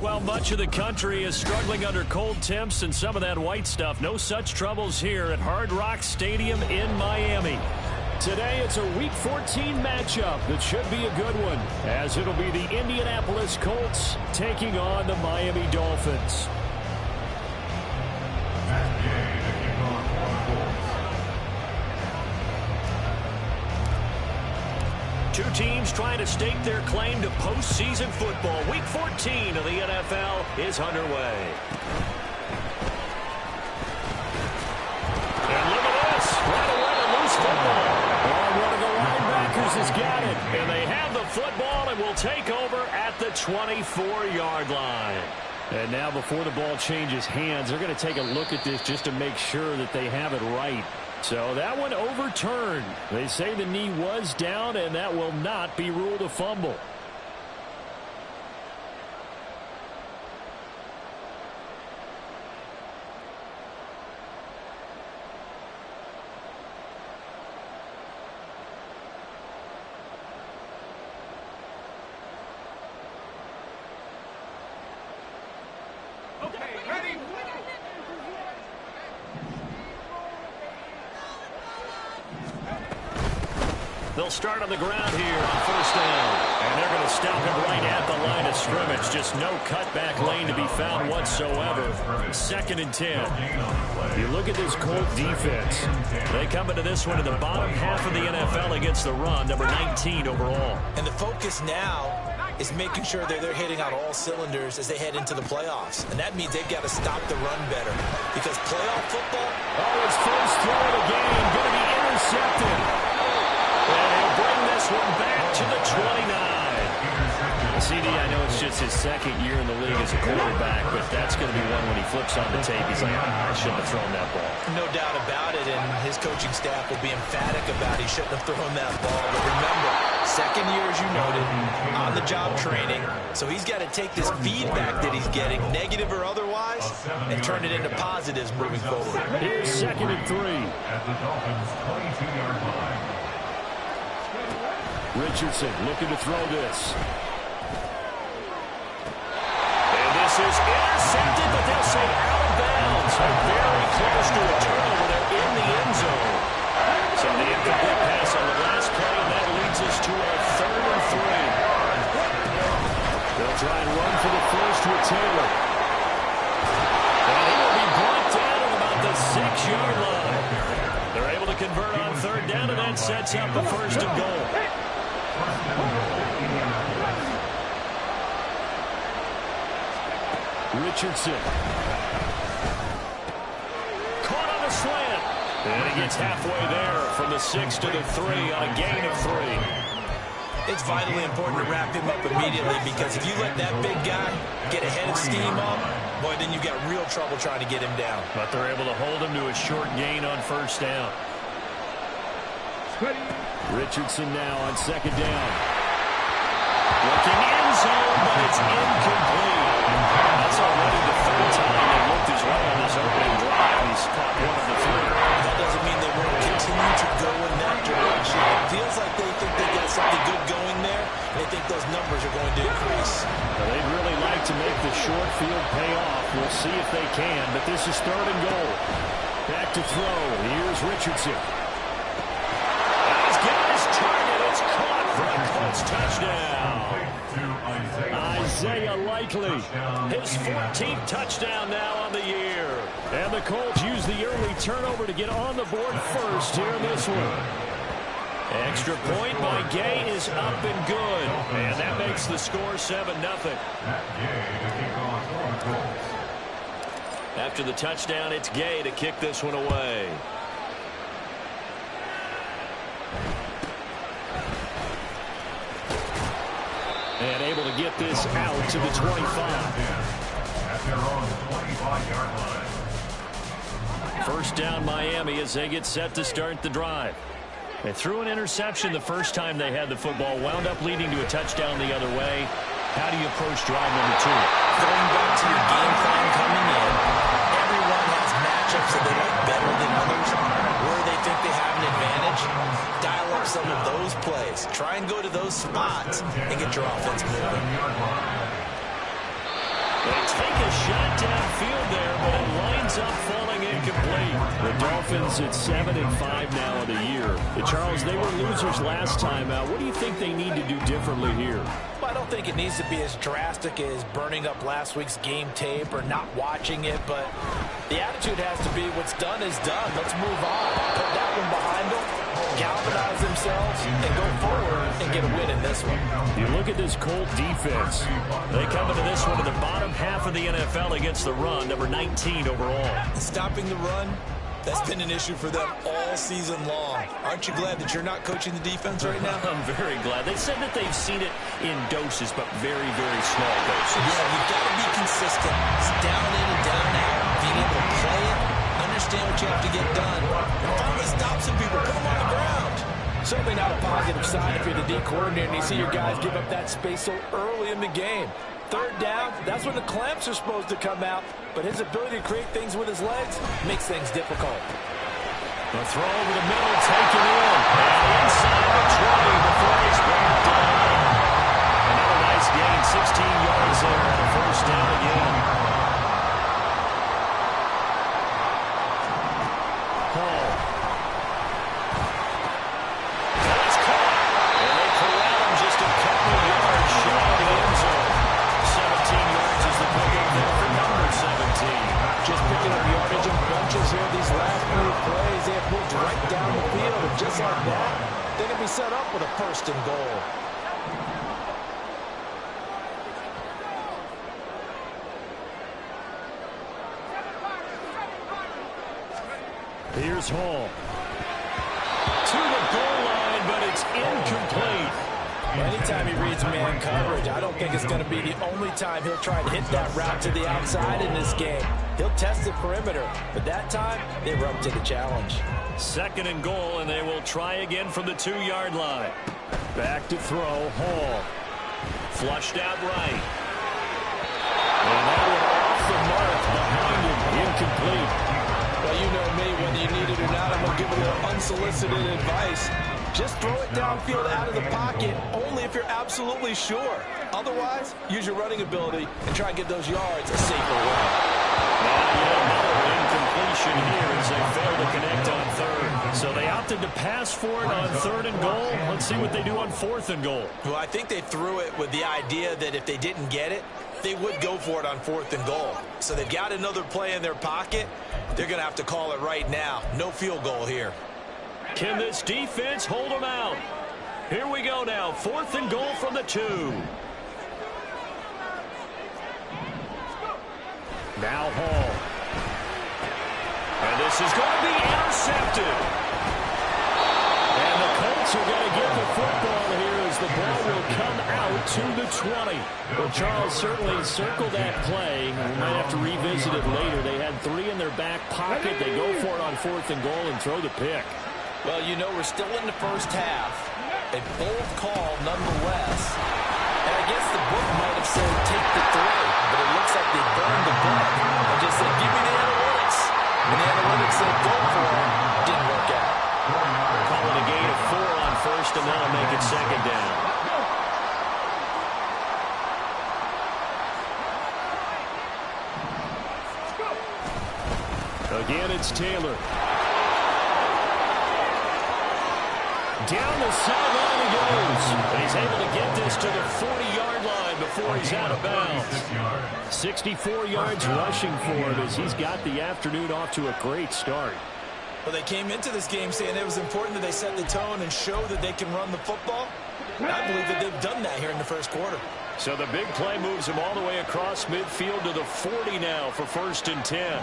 Well, much of the country is struggling under cold temps and some of that white stuff. No such troubles here at Hard Rock Stadium in Miami. Today, it's a Week 14 matchup that should be a good one, as it'll be the Indianapolis Colts taking on the Miami Dolphins. Two teams trying to stake their claim to postseason football. Week 14 of the NFL is underway. And look at this. Right away, a loose football. Oh, one of the linebackers has got it. And they have the football and will take over at the 24-yard line. And now before the ball changes hands, they're going to take a look at this just to make sure that they have it right. So that one overturned. They say the knee was down, and that will not be ruled a fumble. They'll start on the ground here on first down. And they're going to stop him right at the line of scrimmage. Just no cutback lane to be found whatsoever. 2nd and 10. You look at this Colt defense. They come into this one in the bottom half of the NFL against the run, number 19 overall. And the focus now is making sure that they're hitting on all cylinders as they head into the playoffs. And that means they've got to stop the run better. Because playoff football... Oh, his first throw of the game going to be intercepted. And he'll bring this one back to the 29. CD, I know it's just his 2nd year in the league as a quarterback, but that's going to be one when he flips on the tape. He's like, I shouldn't have thrown that ball. No doubt about it, and his coaching staff will be emphatic about he shouldn't have thrown that ball. But remember, 2nd year, as you noted, on-the-job training. So he's got to take this feedback that he's getting, negative or otherwise, and turn it into positives moving forward. Here's 2nd and 3. At the Dolphins' 22-yard line. Richardson looking to throw this. And this is intercepted, but they'll say out of bounds. Very close to a turnover there in the end zone. So the incomplete pass on the last play, and that leads us to our 3rd and 3. They'll try and run for the first with Taylor. And he will be brought down at about the 6-yard line. They're able to convert on 3rd down, and that sets up the 1st and goal. Richardson. Caught on a slant. And he gets halfway there from the 6 to the 3 on a gain of 3. It's vitally important to wrap him up immediately because if you let that big guy get a head of steam up, boy, then you've got real trouble trying to get him down. But they're able to hold him to a short gain on 1st down. Richardson now on 2nd down. Looking in zone, but it's incomplete. That's already the 3rd time they looked as well on this opening drive. He's caught one of the 3. That doesn't mean they won't continue to go in that direction. It feels like they think they got something good going there, and they think those numbers are going to increase. Well, they'd really like to make the short field pay off. We'll see if they can, but this is 3rd and goal. Back to throw. Here's Richardson. Touchdown. Isaiah Likely, his 14th touchdown now on the year. And the Colts use the early turnover to get on the board first here in this one. Extra point by Gay is up and good. And that makes the score 7-0. After the touchdown, it's Gay to kick this one away. And able to get this out to the 25. At their own 25-yard line. 1st down Miami as they get set to start the drive. They threw an interception the first time they had the football, wound up leading to a touchdown the other way. How do you approach drive number 2? Going back to your game plan coming in, everyone has matchups that they like better than others, where they think they have an advantage. Dial up some of those plays. Try and go to those spots and get your offense moving. They take a shot downfield there, but it lines up falling incomplete. The Dolphins at 7-5 now in the year. Charles, they were losers last time out. What do you think they need to do differently here? Well, I don't think it needs to be as drastic as burning up last week's game tape or not watching it, but the attitude has to be what's done is done. Let's move on. Put that one behind them, galvanize themselves, and go forward and get a win in this one. You look at this Colt defense. They come into this one in the bottom half of the NFL against the run, number 19 overall. Stopping the run, that's been an issue for them all season long. Aren't you glad that you're not coaching the defense right now? I'm very glad. They said that they've seen it in doses, but very, very small doses. Yeah, you've got to be consistent. It's down in and down out. Being able to play it, understand what you have to get done, and finally stop some people, put them on the ground. Certainly not a positive sign if you're the D coordinator and you see your guys give up that space so early in the game. Third down, that's when the clamps are supposed to come out, but his ability to create things with his legs makes things difficult. The throw over the middle, taken in, and inside the 20 before he's brought down. Another nice gain, 16 yards there on the first down again. Hall. That's caught, and they corral him just a couple of yards shy of the end zone. 17 yards is the pickup there for number 17. Just picking up yardage in bunches here these last few plays. They have moved right down the field, and just like that, they're going to be set up with a first and goal. Here's Hall. To the goal line, but it's incomplete. Anytime he reads man coverage, I don't think it's going to be the only time he'll try to hit that route to the outside in this game. He'll test the perimeter, but that time, they were up to the challenge. Second and goal, and they will try again from the 2-yard line. Back to throw, Hall. Flushed out right. And that one off the mark behind him, incomplete. Well, you know me, whether you need it or not, I'm going to give a little unsolicited advice. Just throw it downfield out of the pocket, only if you're absolutely sure. Otherwise, use your running ability and try and get those yards a safer way. Another incompletion here as they fail to connect on third. So they opted to pass for it on third and goal. Let's see what they do on fourth and goal. Well, I think they threw it with the idea that if they didn't get it, they would go for it on fourth and goal. So they've got another play in their pocket. They're going to have to call it right now. No field goal here. Can this defense hold them out? Here we go now. Fourth and goal from the 2. Now Hall. And this is going to be intercepted. And the Colts are going to get the football here as the ball will come out to the 20. Well, Charles, certainly circle that play. We might have to revisit it later. They had 3 in their back pocket. They go for it on fourth and goal and throw the pick. Well, you know, we're still in the first half. A bold call nonetheless. And I guess the book might have said take the 3, but it looks like they burned the book and just said, give me the analytics. And the analytics said go for it. Didn't work out. Calling a gain of 4 on first, and that'll make it second down. Again, it's Taylor. Down the sideline he goes. And he's able to get this to the 40-yard line before he's out of bounds. 64 yards rushing for him as he's got the afternoon off to a great start. Well, they came into this game saying it was important that they set the tone and show that they can run the football. And I believe that they've done that here in the first quarter. So the big play moves him all the way across midfield to the 40 now for first and 10.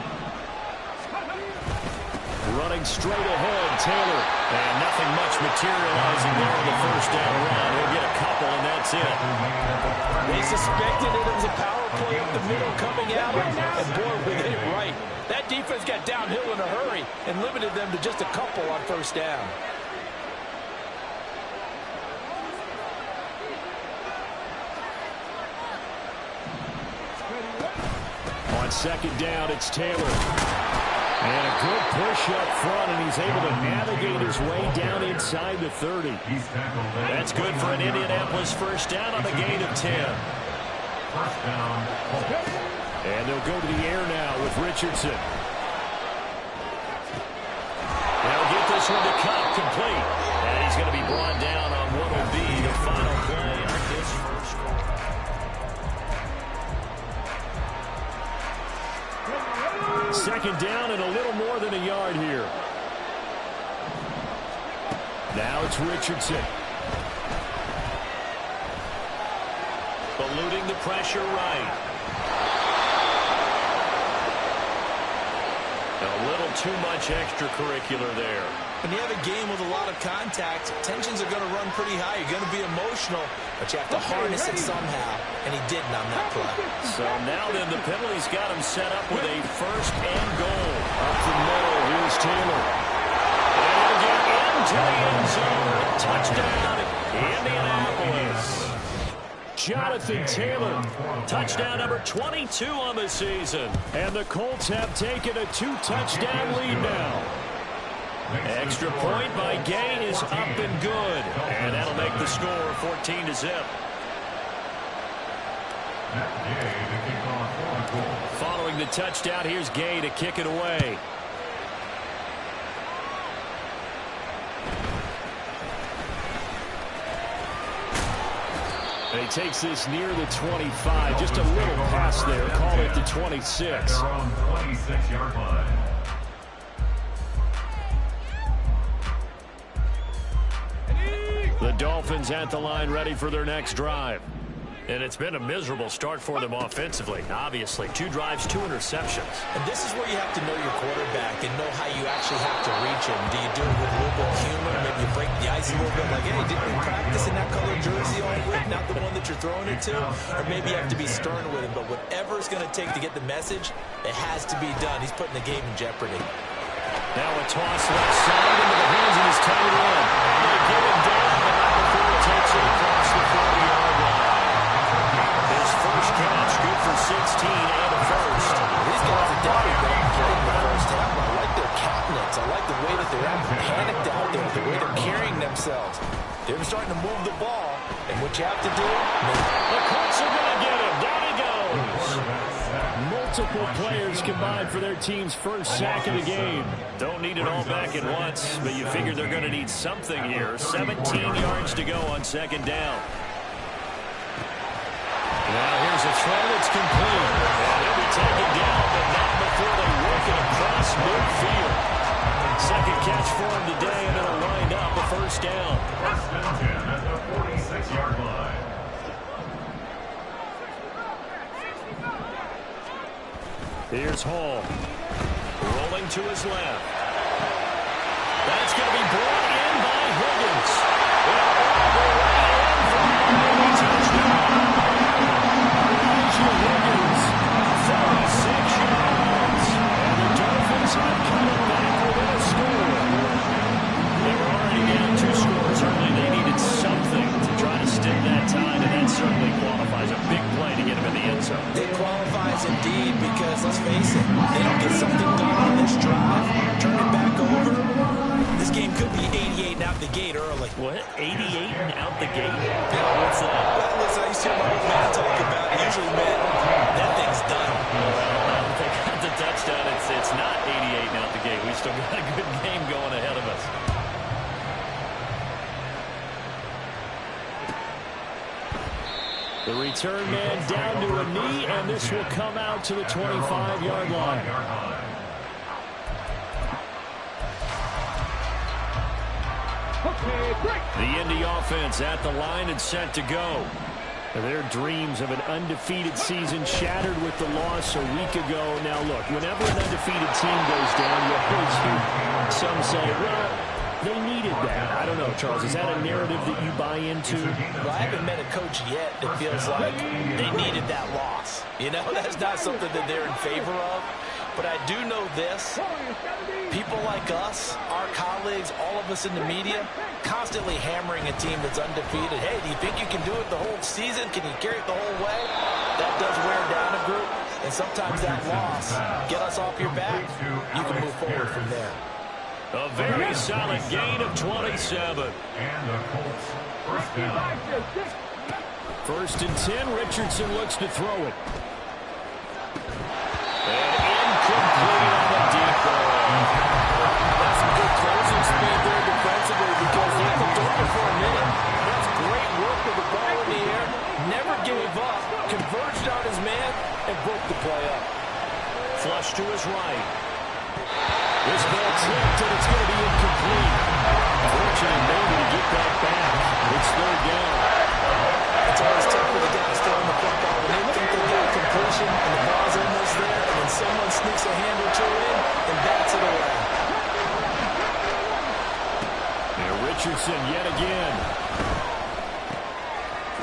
Running straight ahead, Taylor. And nothing much materializing there in the first down run. He'll get a couple, and that's it. They suspected it was a power play up the middle coming out, and boy, we hit it right. That defense got downhill in a hurry and limited them to just a couple on first down. On second down, it's Taylor. And a good push up front, and he's able to navigate his way down inside the 30. That's good for an Indianapolis first down on a gain of 10. First down, Colts. And they'll go to the air now with Richardson. They'll get this one to Cup complete. And he's going to be brought down on what will be the final play of this first quarter. Second down and a little more than a yard here. Now it's Richardson. Eluding the pressure right. A little too much extracurricular there. When you have a game with a lot of contact, tensions are going to run pretty high. You're going to be emotional, but you have to harness it somehow, and he didn't on that play. So now then the penalty's got him set up with a first and goal. Up the middle, here's Taylor. And he'll get into the end zone. Touchdown, Indianapolis. Jonathan Taylor, touchdown number 22 on the season. And the Colts have taken a 2-touchdown lead now. Extra point by Gay is up and good. And that'll make the score 14-0. Following the touchdown, here's Gay to kick it away. And he takes this near the 25. Just a little pass there. Call it the 26. Their own 26-yard line. The Dolphins at the line ready for their next drive. And it's been a miserable start for them offensively. Obviously, 2 drives, 2 interceptions. And this is where you have to know your quarterback and know how you actually have to reach him. Do you do it with a little bit of humor? Maybe you break the ice a little bit like, hey, didn't we practice in that color jersey all week? Not the one that you're throwing it to? Or maybe you have to be stern with him. But whatever it's going to take to get the message, it has to be done. He's putting the game in jeopardy. Now a toss left side into the hands of his tight end. They get him down, but not before he takes it across the 40-yard line. His first catch, good for 16 and a first. These guys are definitely going to play in the first half. I like their countenance. I like the way that they're panicked out there, the way they're carrying themselves. They're starting to move the ball, and what you have to do, the Colts are going to get him. Down he goes. Multiple players combined for their team's first sack of the game. Don't need it all back at once, but you figure they're going to need something here. 17 yards to go on second down. Now here's a throw that's complete. And he'll be taken down, but not before they work it across midfield. Second catch for him today, and it'll wind up a first down. First and 10 at the 46-yard line. Here's Hall. Rolling to his left. That's going to be brought in by Higgins. All the way in for a touchdown. Higgins, 36 yards. And the Dolphins have come back with a score. They were already down 2 scores early. They needed something to try to stem that tide, and that certainly qualifies. A big play to get him in the end zone. it qualifies indeed because, let's face it, they don't get something done on this drive, turn it back over. This game could be 88 and out the gate early. What? 88 and out the gate? What's that? Well, listen, I used to hear my old man talk about it. Usually, man, that thing's done. Well, they got the touchdown. It's not 88 and out the gate. We still got a good game going ahead of us. The return man down to a knee, and this will come out to the 25-yard line. The Indy offense at the line and set to go. Their dreams of an undefeated season shattered with the loss a week ago. Now, look, whenever an undefeated team goes down, you always hear some say, well, they needed that. I don't know, Charles. Is that a narrative that you buy into? Well, I haven't met a coach yet that feels like they needed that loss. You know, that's not something that they're in favor of. But I do know this. People like us, our colleagues, all of us in the media, constantly hammering a team that's undefeated. Hey, do you think you can do it the whole season? Can you carry it the whole way? That does wear down a group. And sometimes that loss, get us off your back, you can move forward from there. A very solid gain of 27. And the Colts first down. First and 10, Richardson looks to throw it. And incomplete on the deep ball. That's some good closing speed there defensively because he had to throw it for a minute. That's great work with the ball in the air. Never gave up, converged on his man, and broke the play up. Flush to his right. This ball tipped, and it's going to be incomplete. Fortunate maybe to get that back. It's third down. It's always tough for the guys to stay on the football when they think they get a completion and the ball's almost there, and then someone sneaks a hand or two in and bats it away. And Richardson yet again.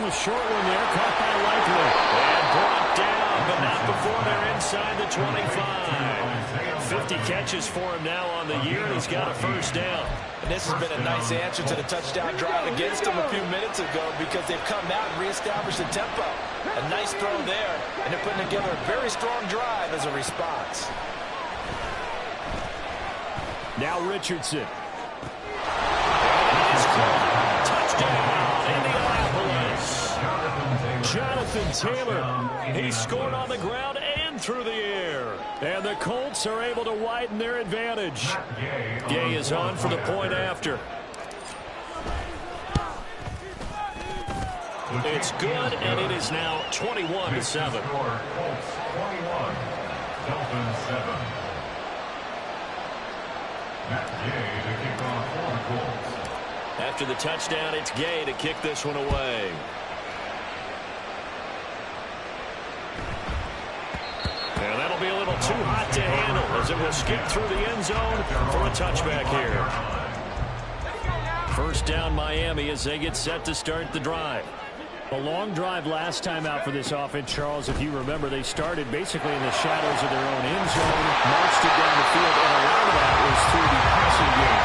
A short one there, caught by Likely. And brought down, but not before they're inside the 25. 50 catches for him now on the year, and he's got a first down. And this has been a nice answer to the touchdown drive against them a few minutes ago because they've come out and reestablished the tempo. A nice throw there, and they're putting together a very strong drive as a response. Now Richardson. Touchdown, Indianapolis. Jonathan Taylor. He scored on the ground and through the air. And the Colts are able to widen their advantage. Gay is on for the point after. It's good, and it is now 21-7. Colts 21, Dolphins 7. Matt Gay to kick off for the Colts. After the touchdown, it's Gay to kick this one away. And that'll be a little too hot to handle as it will skip through the end zone for a touchback here. First down Miami as they get set to start the drive. A long drive last time out for this offense, Charles. If you remember, they started basically in the shadows of their own end zone, marched it down the field, and a lot of that was through the passing game.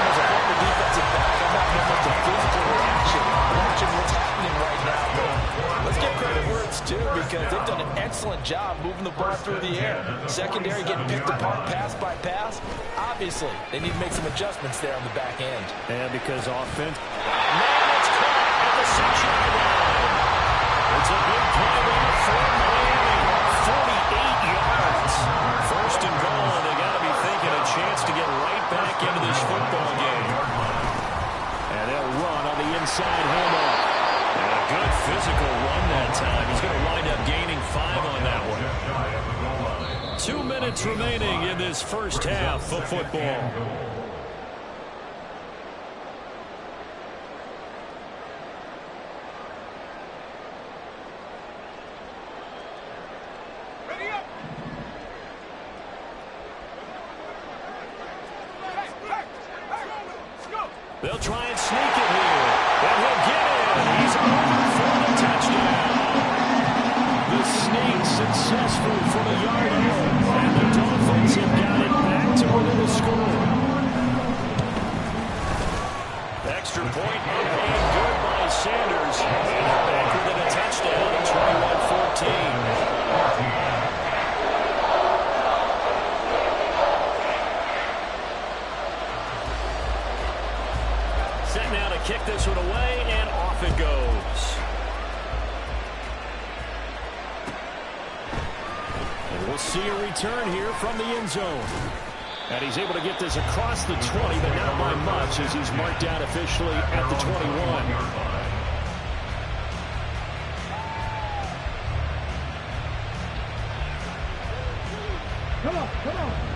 As a former defensive back, I'm not much of a physical reaction watching what's happening right now. But let's give credit where it's due because they've done an excellent job moving the ball through the air. Secondary getting picked apart pass by pass. Obviously, they need to make some adjustments there on the back end. And because offense... Man, it's caught at the 6-yard line. It's a big play there for Miami. 48 yards. First and goal, and they got to be thinking a chance to get right back into this football game. And they'll run on the inside handoff. And a good physical run that time. He's going to wind up gaining 5 on that one. 2 minutes remaining in this first half of football. They'll try and sneak it here. And he'll get it. He's over for the touchdown. The sneak successful for the yard here. And the Dolphins have got it back to within the score. Extra point being good by Sanders. And they're back within a touchdown at 21-14. Now to kick this one away, and off it goes. And we'll see a return here from the end zone. And he's able to get this across the 20, but not by much as he's marked out officially at the 21.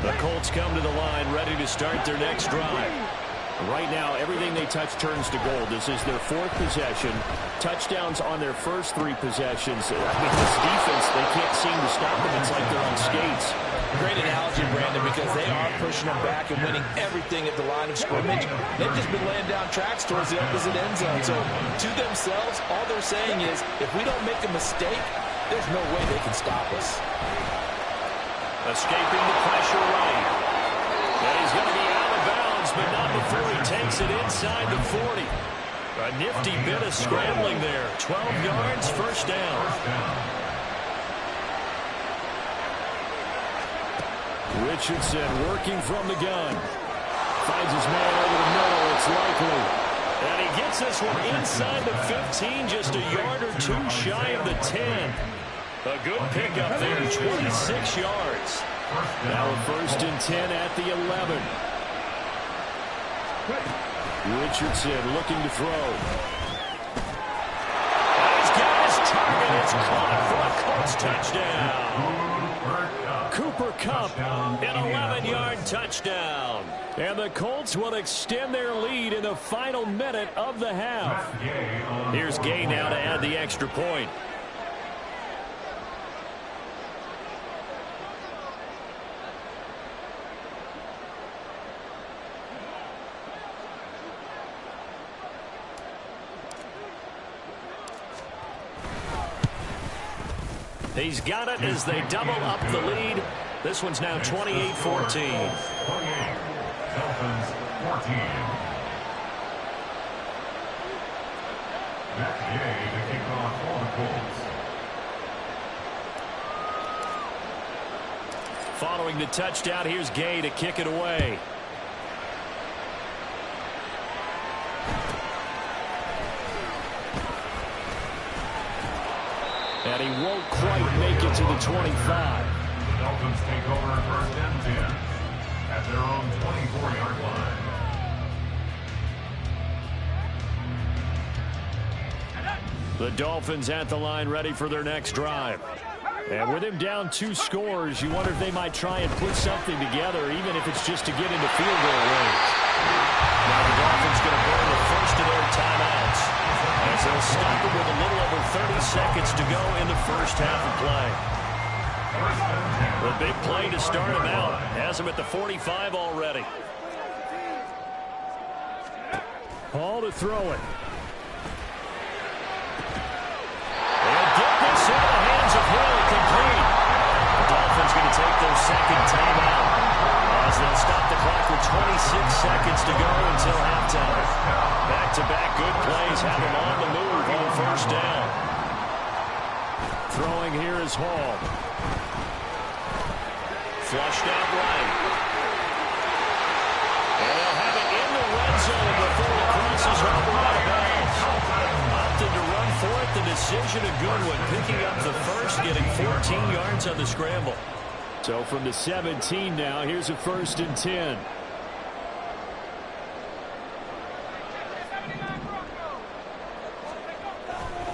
The Colts come to the line ready to start their next drive. Right now, everything they touch turns to gold. This is their 4th possession. Touchdowns on their first 3 possessions. I mean, this defense, they can't seem to stop them. It's like they're on skates. Great analogy, Brandon, because they are pushing them back and winning everything at the line of scrimmage. They've just been laying down tracks towards the opposite end zone. So, to themselves, all they're saying is, if we don't make a mistake, there's no way they can stop us. Escaping the pressure right. And he's going to be out of bounds, but not before he takes it inside the 40. A nifty bit of scrambling there. 12 yards, first down. Richardson working from the gun. Finds his man over the middle. It's Likely. And he gets this one inside the 15, just a yard or two shy of the 10. A good pickup there, 26 yards. Now a 1st and 10 at the 11. Richardson looking to throw. He's got his target. It's caught for a Colts touchdown. Cooper Kupp, an 11-yard touchdown. And the Colts will extend their lead in the final minute of the half. Here's Gay now to add the extra point. He's got it as they double up the lead. This one's now 28-14. Dolphins 14. That's Gay to kick off for the Colts. Following the touchdown, here's Gay to kick it away. And he won't quite make it to the 25. The Dolphins take over 1st and 10 at their own 24-yard line. The Dolphins at the line ready for their next drive. And with him down 2 scores, you wonder if they might try and put something together, even if it's just to get into field goal range. Now the Dolphins going to burn the first of their timeouts, as they'll stop it with a little over 30 seconds to go in the first half of play. The big play to start him out. Has him at the 45 already. Hall to throw it. And get this in the hands of Hill, complete. The Dolphins going to take their second timeout, as they'll stop the clock with 26 seconds to go until halftime. Back-to-back good plays have him on the move on 1st down. Throwing here is Hall. Flushed out right. And they'll have it in the red zone before it crosses over out of bounds. Opted to run for it. The decision a good one. Picking up the first, getting 14 yards on the scramble. So from the 17 now, here's a 1st and 10.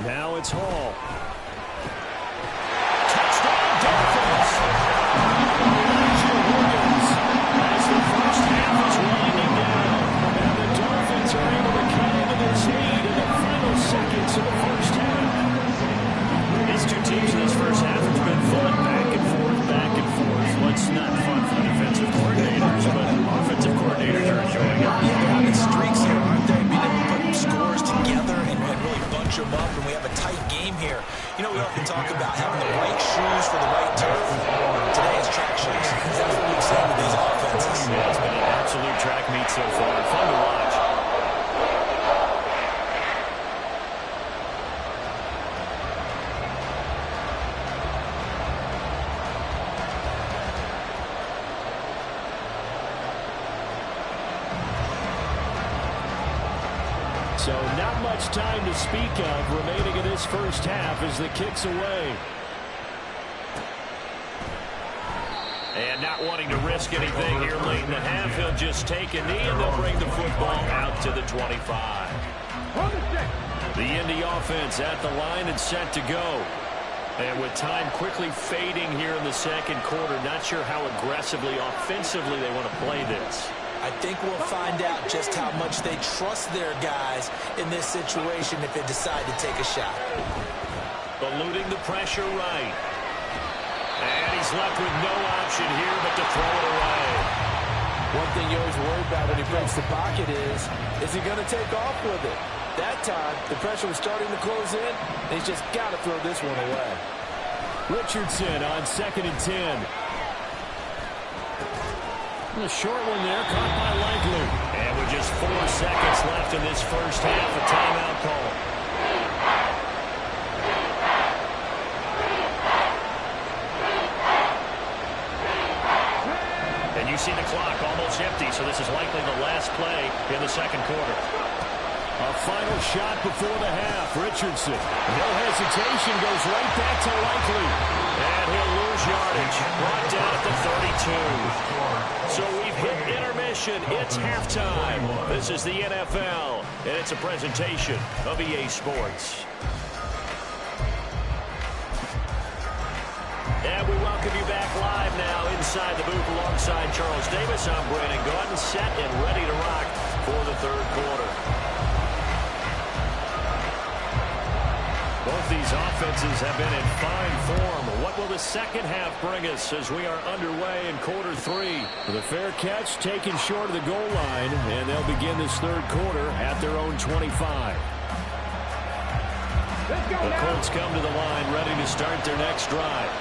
Now it's Hall. Touchdown Dolphins! As the first half is winding down, and the Dolphins are able to cut into this lead in the final seconds of the first half. These two teams in this first half have been fun, back and forth, back and forth. Well, it's not fun for the defensive coordinators, but offensive coordinators are enjoying it. Yeah, they're having streaks here, aren't they? Being able to put scores together and really bunch them up, and we have a tight game here. You know, we often talk about having the right shoes for the right turf. Today is track shoes. That's what we've seen with these offenses. Yeah, it's been an absolute track meet so far. Fun to watch. So not much time to speak of remaining in this first half as the kick's away. And not wanting to risk anything here late in the half, he'll just take a knee and they'll bring the football out to the 25. The Indy offense at the line and set to go. And with time quickly fading here in the second quarter, not sure how aggressively, offensively they want to play this. I think we'll find out just how much they trust their guys in this situation if they decide to take a shot. Eluding the pressure right. And he's left with no option here but to throw it away. One thing you always worry about when he breaks the pocket is he going to take off with it? That time, the pressure was starting to close in, and he's just got to throw this one away. Richardson on 2nd and 10. The short one there, caught by Likely. And with just 4 seconds left in this first half, a timeout call. And you see the clock almost empty, so this is likely the last play in the second quarter. A final shot before the half. Richardson, no hesitation, goes right back to Likely. And he'll lose yardage. Brought down at the 32. So we've hit intermission. It's halftime. This is the NFL, and it's a presentation of EA Sports. And we welcome you back live now inside the booth alongside Charles Davis. I'm Brandon Gaudin, set and ready to rock for the third quarter. Both these offenses have been in fine form. What will the second half bring us as we are underway in quarter three? The fair catch taken short of the goal line, and they'll begin this third quarter at their own 25. The Colts come to the line ready to start their next drive.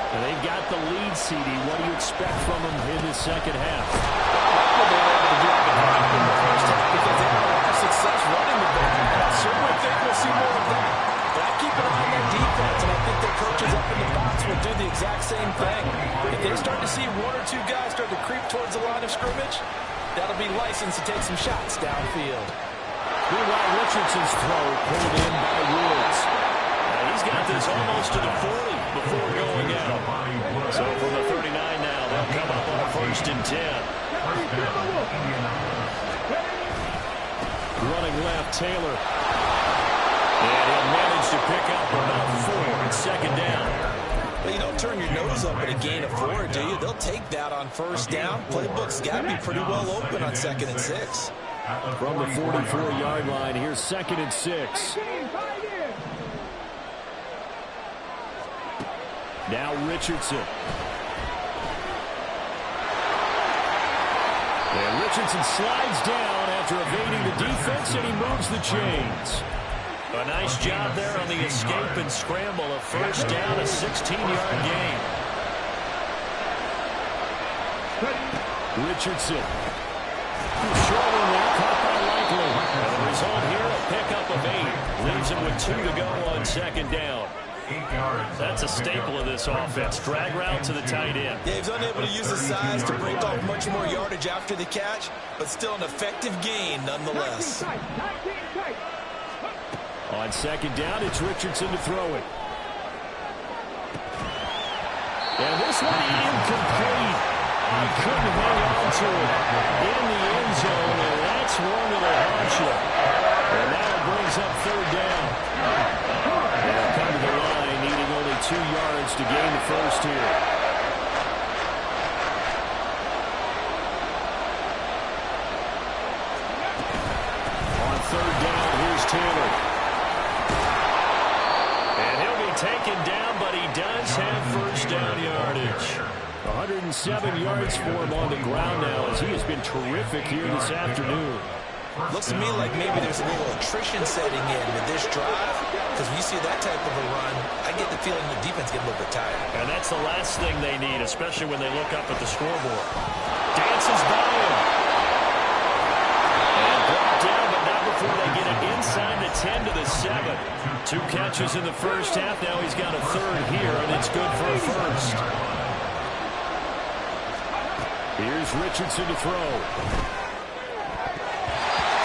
And they've got the lead, CD. What do you expect from them in the second half? Well, they were able to do it in the first half because they had a lot of success running the ball. And I certainly think we'll see more of that. But I keep an eye on that defense, and I think their coaches up in the box will do the exact same thing. If they start to see one or two guys start to creep towards the line of scrimmage, that'll be license to take some shots downfield. Meanwhile, Richardson's throw pulled in by Woods. He's got this almost to the 40 before going out. So from the 39 now, they'll come up on a 1st and 10. Running left, Taylor. And he'll manage to pick up about 4 on 2nd down. Well, you don't turn your nose up at a gain of 4, do you? They'll take that on 1st down. Playbook's got to be pretty well open on 2nd and 6. From the 44-yard line, here's 2nd and 6. Now Richardson. And Richardson slides down after evading the defense, and he moves the chains. A nice job there on the escape and scramble. A 1st down, a 16-yard gain. Richardson. Short one there, caught by Likely. And the result here, a pickup of 8. Leaves him with 2 to go on 2nd down. That's a staple of this offense. Drag route to the tight end. Yeah, he's unable to use his size to break off much more yardage after the catch, but still an effective gain nonetheless. On 2nd down, it's Richardson to throw it. And this one incomplete. He couldn't hang on to it in the end zone, and that's one that'll haunt you. And now it brings up 3rd down. They'll come to the line, needing only 2 yards to gain the 1st here. On 3rd down, here's Taylor. And he'll be taken down, but he does have 1st down yardage. 107 yards for him on the ground now, as he has been terrific here this afternoon. Looks to me like maybe there's a little attrition setting in with this drive, because when you see that type of a run, I get the feeling the defense get a little bit tired. And that's the last thing they need, especially when they look up at the scoreboard. Dances by him. And brought down, but not before they get it inside the 10 to the 7. 2 catches in the first half. Now he's got a 3rd here, and it's good for a 1st. Here's Richardson to throw.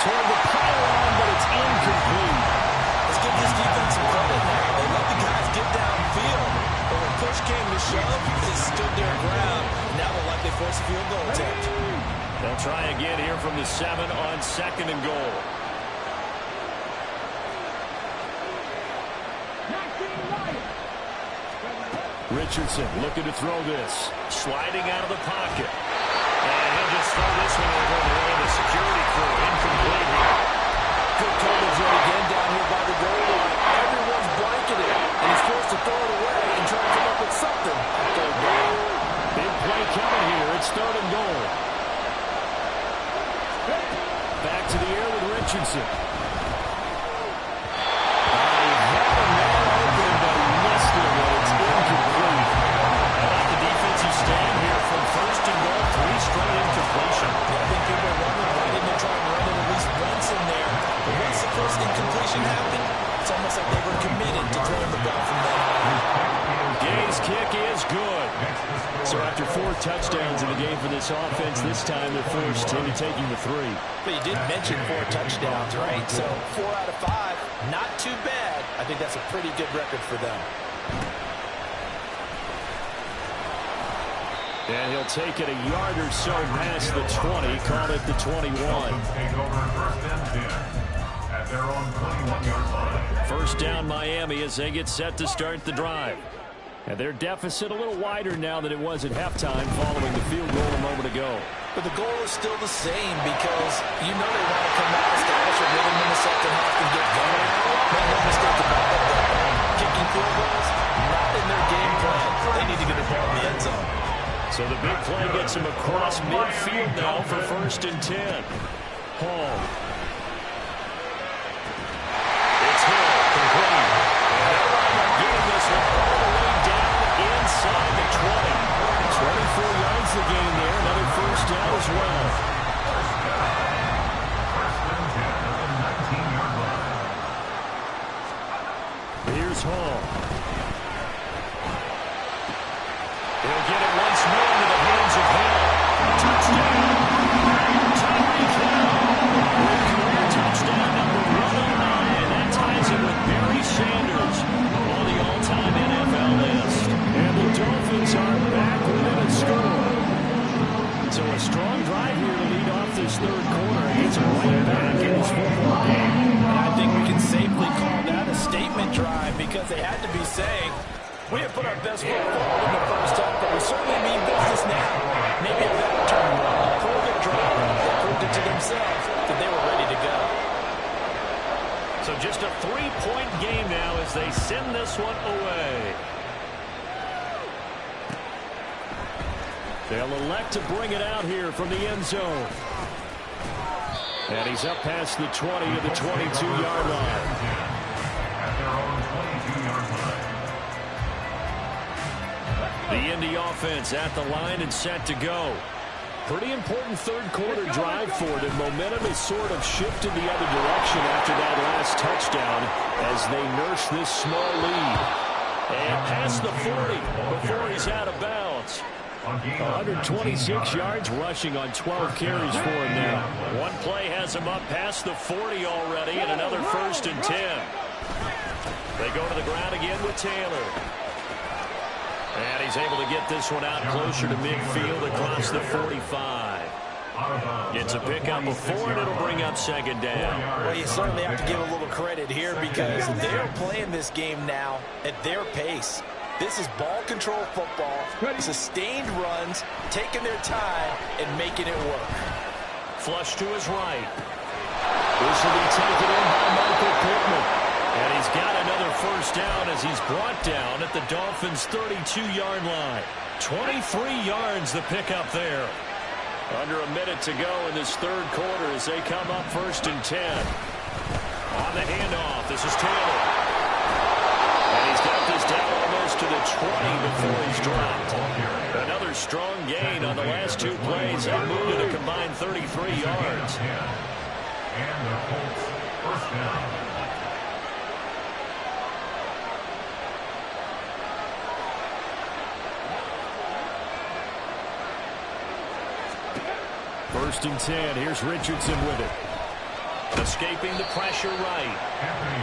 Toward the pylon, but it's incomplete. Let's give this defense some credit now. They let the guys get downfield, but when push came to shove, they stood their ground. Now they'll likely force a field goal attempt. They'll try again here from the 7 on 2nd and goal. Richardson looking to throw this. Sliding out of the pocket. And he'll just throw this one over the way of the security crew. Incomplete here. Good coverage yet again down here by the goal line. Everyone's blanketed, and he's forced to throw it away and try to come up with something on 3rd down. Big play coming here. It's 3rd and goal. Back to the air with Richardson. Stand here from 1st and goal, 3 straight incompletion. I think people are wondering why didn't they try and run it at least once in there. But once the first incompletion happened, it's almost like they were committed to throwing the ball from that on. Gay's kick is good. So after 4 touchdowns in the game for this offense, this time they're forced into taking the 3. But you did mention 4 touchdowns, right? So 4 out of 5, not too bad. I think that's a pretty good record for them. And he'll take it a yard or so past the 20, call it the 21. Take over first and 10 at their own 21-yard line. First down Miami as they get set to start the drive. And their deficit a little wider now than it was at halftime following the field goal a moment ago. But the goal is still the same because you know they want to come out, establish a rhythm in the second half and get going. Make no mistake about it, kicking field goals, not in their game plan. They need to get the ball in the end zone. So the big play gets him across midfield now for first and 10. Hall. It's Hill, complete. And they'll wind up getting this one all the way down inside the 20. 24 yards the game there, another first down as well. First and 10 at the 19-yard line. Here's Hall. They'll get it once more into the hands of Hill. Touchdown. Tyreek Hill. With career touchdown number 109. That ties him with Barry Sanders on the all-time NFL list. And the Dolphins are back within a score. So a strong drive here to lead off this third quarter. He's right back in his football game. And I think we can safely call that a statement drive because they had to be saying, we have put our best foot forward in the first half, but we certainly mean business now. Maybe a better term, a proven drive. They proved it to themselves that they were ready to go. So just a 3-point game now as they send this one away. They'll elect to bring it out here from the end zone. And he's up past the 20 of the 22-yard line. At their own 22-yard line. The Indy offense at the line and set to go. Pretty important third quarter drive for them. Momentum has sort of shifted the other direction after that last touchdown as they nurse this small lead. And past the 40 before he's out of bounds. 126 yards rushing on 12 carries for him now. One play has him up past the 40 already and another first and 10. They go to the ground again with Taylor. And he's able to get this one out closer to midfield across the 45. Gets a pickup of 4, and it'll bring up second down. Well, you certainly have to give a little credit here because they're playing this game now at their pace. This is ball control football, sustained runs, taking their time, and making it work. Flush to his right. This will be taken in by Michael Pittman. And he's got another first down as he's brought down at the Dolphins' 32-yard line. 23 yards the pickup there. Under a minute to go in this third quarter as they come up first and 10. On the handoff, this is Taylor. And he's got this down almost to the 20 before he's dropped. Another strong gain on the last 2 plays. They moved it a combined 33 yards. And the Colts first down. First and 10. Here's Richardson with it. Escaping the pressure right.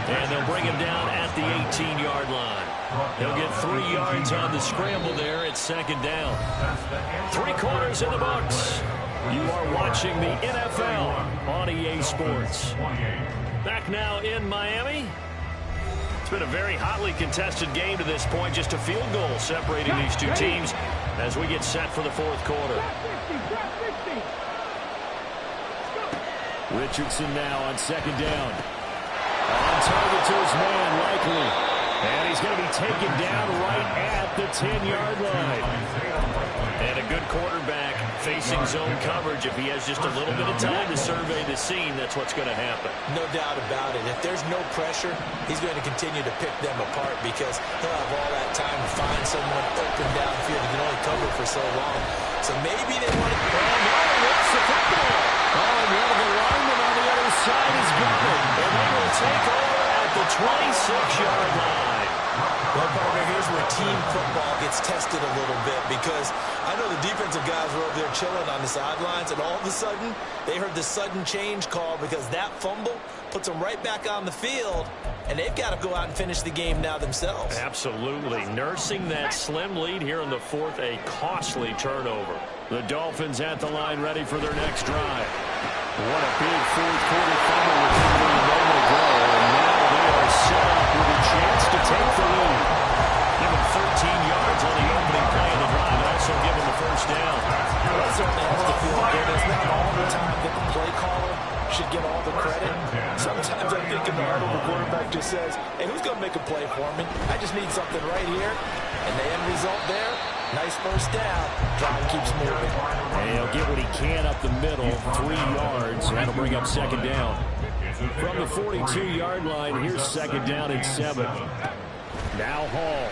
And they'll bring him down at the 18-yard line. He'll get 3 yards on the scramble there at second down. 3 quarters in the books. You are watching the NFL on EA Sports. Back now in Miami. It's been a very hotly contested game to this point. Just a field goal separating these two teams as we get set for the fourth quarter. Richardson now on second down. On target to his man, likely. And he's going to be taken down right at the 10-yard line. And a good quarterback facing zone coverage. If he has just a little bit of time to survey the scene, that's what's going to happen. No doubt about it. If there's no pressure, he's going to continue to pick them apart because he'll have all that time to find someone open downfield. He can only cover for so long. So maybe they want to... And now it's the football. Oh, and one of the linemen on the other side is gone. And they will take over at the 26-yard line. Well, partner, here's where team football gets tested a little bit because I know the defensive guys were over there chilling on the sidelines, and all of a sudden, they heard the sudden change call because that fumble puts them right back on the field, and they've got to go out and finish the game now themselves. Absolutely. Nursing that slim lead here in the fourth, a costly turnover. The Dolphins at the line ready for their next drive. What a big fourth quarter fumble with 2 minutes to go, and now they are set up with a chance to take the lead. Give them 13 yards on the opening play of the drive, and also give them the first down. Well, that certainly has to feel good. It's not all the time that the play caller should get all the credit. Sometimes I think in the heart of the quarterback just says, hey, who's going to make a play for me? I just need something right here. And the end result there, nice first down. Drive keeps moving. And he'll get what he can up the middle, 3 yards. That'll bring up second down. From the 42-yard line, here's second down and 7. Now Hall.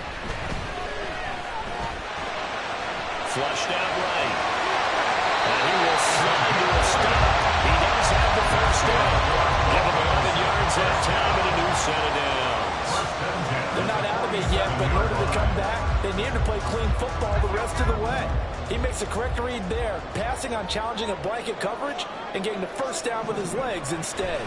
Flushed out right. And he will slide to a stop. He does have the first down. Give him 11 yards that time and a new set of downs. They're not out of it yet, but in order to come back, they need to play clean football the rest of the way. He makes a correct read there, passing on challenging a blanket coverage and getting the first down with his legs instead.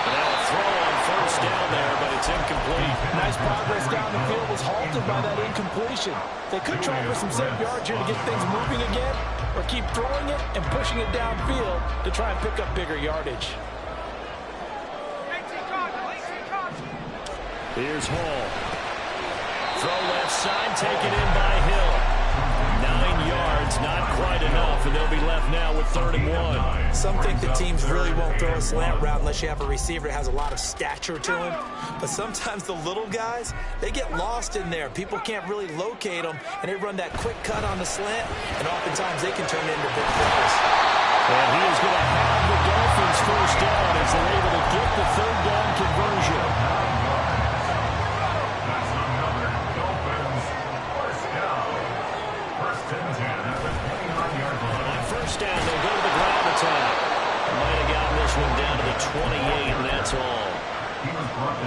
Now a throw on first down there, but it's incomplete. Nice progress down the field was halted by that incompletion. They could try for some safe yards here to get things moving again, or keep throwing it and pushing it downfield to try and pick up bigger yardage. Here's Hall. Throw left side, taken in by Hill. 9 yards, not quite enough, and they'll be left now with 3rd and 1. Some think the teams really won't throw a slant route unless you have a receiver that has a lot of stature to him. But sometimes the little guys, they get lost in there. People can't really locate them, and they run that quick cut on the slant, and oftentimes they can turn into big plays. And he is going to have the Dolphins first down as they're able to get the 3rd down conversion. That's another Dolphins first down. First and 10 at the 29-yard line. On first down, they'll go to the ground attack. Might have gotten this one down to the 28, and that's all.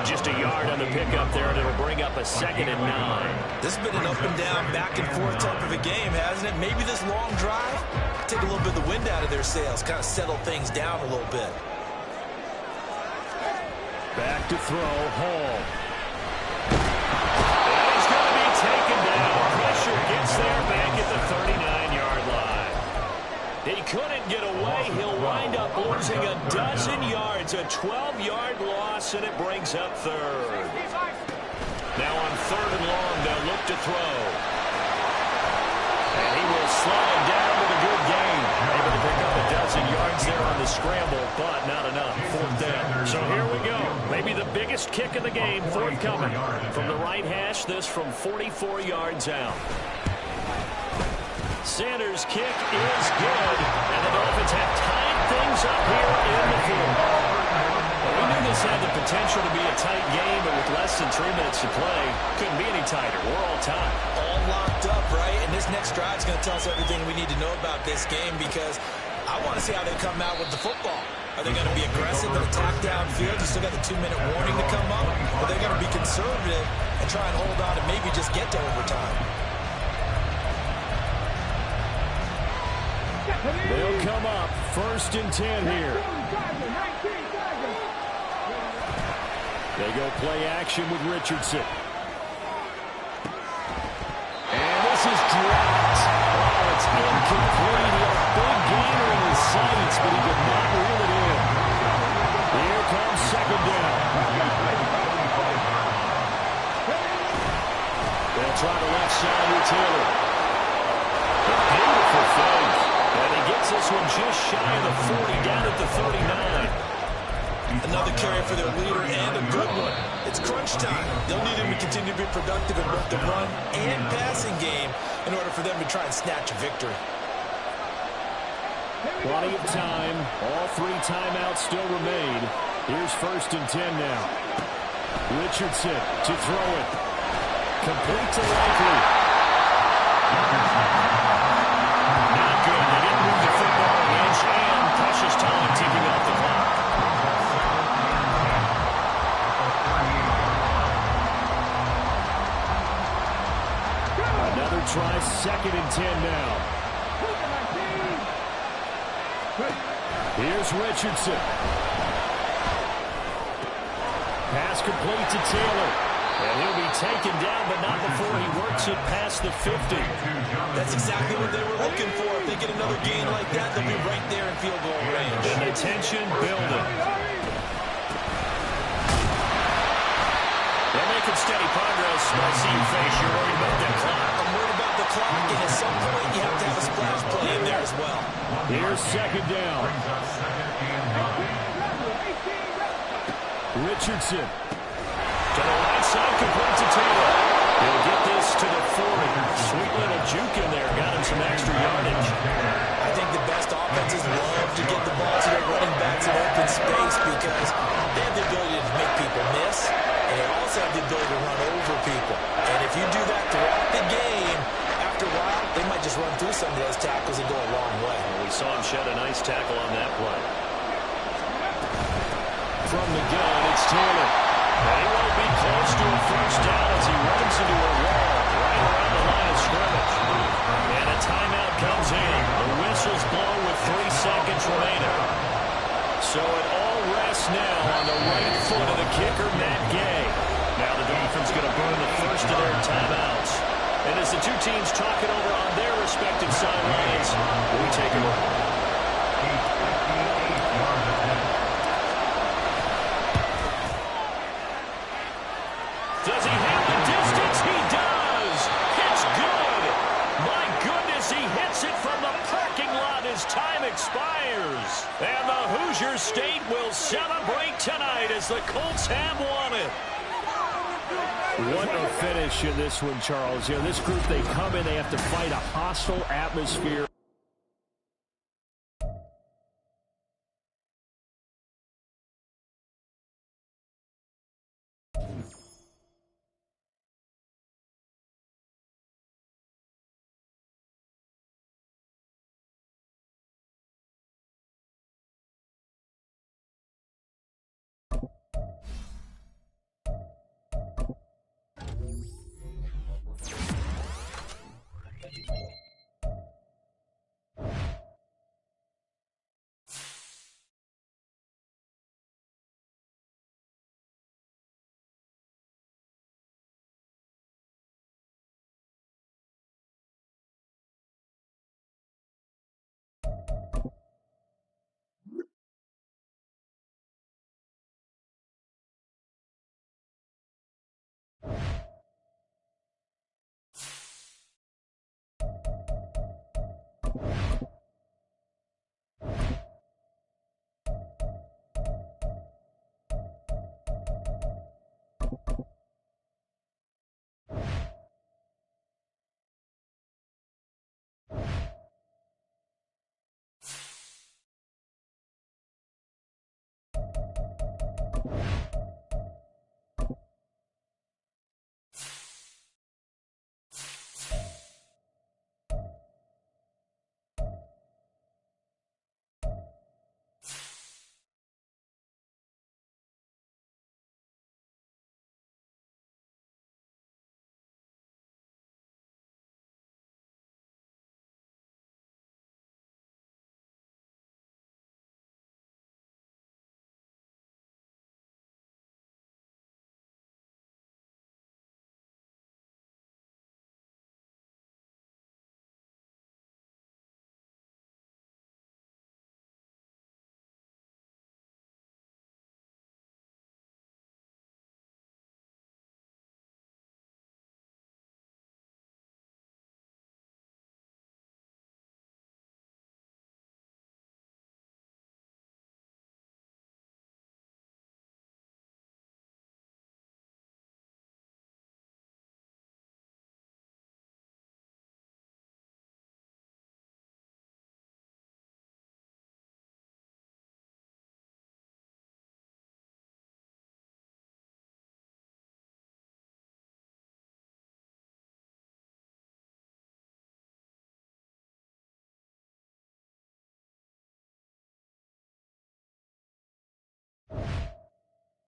Just a yard on the pickup there, and it'll bring up a 2nd and 9. This has been an up and down, back and forth type of a game, hasn't it? Maybe this long drive, take a little bit of the wind out of their sails, kind of settle things down a little bit. Back to throw, Hall. And he's going to be taken down. Pressure gets there back at the 39-yard line. He couldn't get away. He'll wind up losing a dozen yards, a 12-yard loss, and it brings up 3rd. Now on 3rd and long, they'll look to throw. And he will slide down with a good gain. Able to pick up a dozen yards there on the scramble, but not enough. 4th down. So here we go. Maybe the biggest kick of the game forthcoming. From the right hash, this from 44 yards out. Sanders' kick is good, and the Dolphins have tied things up here in the fourth. We knew this had the potential to be a tight game, but with less than 3 minutes to play, couldn't be any tighter. We're all tied. All locked up, right? And this next drive is going to tell us everything we need to know about this game because I want to see how they come out with the football. Are they going to be aggressive and attack downfield? You still got the 2-minute warning to come up. Or are they going to be conservative and try and hold on and maybe just get to overtime? They'll come up 1st and 10 here. They go play action with Richardson. And this is dropped. Oh, it's incomplete. He had a big gainer in his sights, but he did not reel it in. Here comes 2nd down. They'll try the left side with Taylor. A beautiful fake. And he gets this one just shy of the 40, down at the 39. Another carry for their leader and a good one. It's crunch time. They'll need him to continue to be productive in both the run and passing game in order for them to try and snatch a victory. Plenty of time. All 3 timeouts still remain. Here's 1st and 10 now. Richardson to throw it. Complete to Likely. Not good. They didn't move the football an inch, and precious time ticking off the clock. They'll try 2nd and 10 now. Here's Richardson. Pass complete to Taylor. And he'll be taken down, but not before he works it past the 50. That's exactly what they were looking for. If they get another gain like that, they'll be right there in field goal range. And the tension building. They're making steady progress. I see you face. You're worried about that clock. I'm worried about the clock, and at some point, you have to have a splash play in there as well. Here's 2nd down. Richardson. To the right side, complete to Taylor. He'll get this to the 40. Sweet little juke in there. Got him some extra yardage. I think the best offenses love to get the ball to their running backs in open space because they have the ability to make people miss, and they also have the ability to run over people. And if you do that throughout the game, after a while, they might just run through some of those tackles and go a long way. Well, we saw him shed a nice tackle on that play. From the gun, it's Taylor. And he won't be close to a first down as he runs into a wall right around the line of scrimmage. And a timeout comes in. The whistle's blown with 3 seconds remaining. So it all rests now on the right foot of the kicker, Matt Gay. Now the Dolphins going to burn the first of their timeouts. And as the two teams talk it over on their respective sidelines, we take a look. Does he have the distance? He does. It's good. My goodness, he hits it from the parking lot as time expires. And the Hoosier State will celebrate tonight as the Colts have won it. What a finish in this one, Charles. You know, this group, they come in, they have to fight a hostile atmosphere